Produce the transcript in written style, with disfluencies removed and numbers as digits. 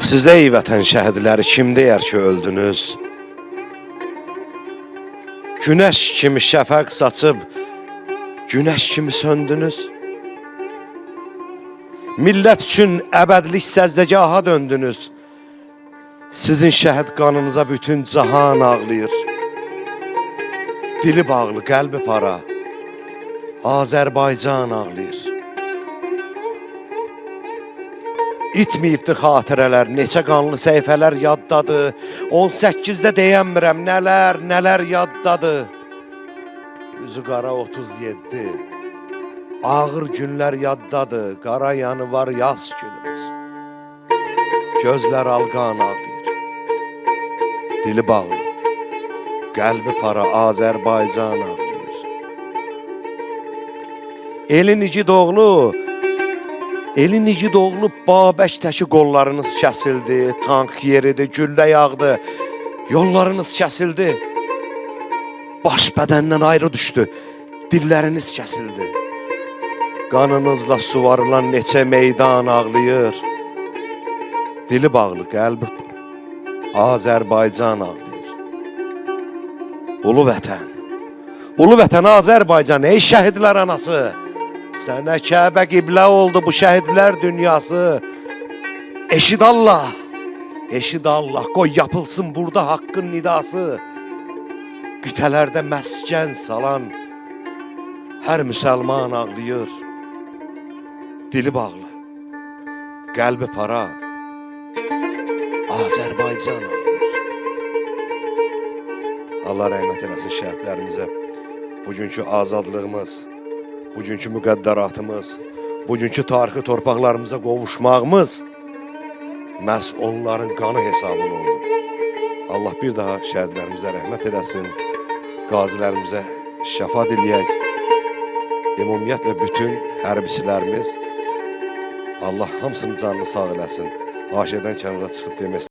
Siz ey vətən şəhidləri kim deyər ki öldünüz? Günəş kimi şəfəq saçıb, günəş kimi söndünüz. Millət üçün əbədlik səzdəgaha döndünüz. Sizin şəhid qanınıza bütün cahan ağlayır. Dili bağlı, qəlbi para, Azərbaycan ağlayır. İtməyibdi xatirələr, neçə qanlı səhifələr yaddadır. 18-də deyəmirəm, nələr yaddadır. Üzü qara 37, ağır günlər yaddadır. Qara yanı var yaz günümüz. Gözlər alqan ağlayır. Dili bağlı, qəlbi para, Azərbaycan ağlayır. Elin igid oğlu, Babəkdəki qollarınız kəsildi, tank yeridi, güllə yağdı, yollarınız kəsildi. Baş bədəndən ayrı düşdü, dilləriniz kəsildi. Qanınızla suvarılan neçə meydan ağlayır. Dili bağlı, qəlbi Azərbaycan ağlayır. Ulu vətən Azərbaycan, ey şəhidlər anası. Sənə Kəbə qiblə oldu bu şəhidlər dünyası. Eşid Allah, qoy yapılsın burada haqqın nidası. Qitələrdə məskən salan hər müsəlman ağlayır. Dili bağlı, qəlbi para, Azərbaycan ağlayır. Allah rəhmət eləsin şəhidlərimizə. Bugünkü azadlığımız, bugünkü müqəddəratımız, bugünkü tarixi torpaqlarımıza qovuşmağımız məhz onların qanı hesabına oldu. Allah bir daha şəhidlərimizə rəhmət eləsin, qazilərimizə şəfa diləyək. Ümumiyyətlə bütün hərbiçilərimiz Allah hamısının canını sağ eləsin. Aşədən kənara çıxıb demək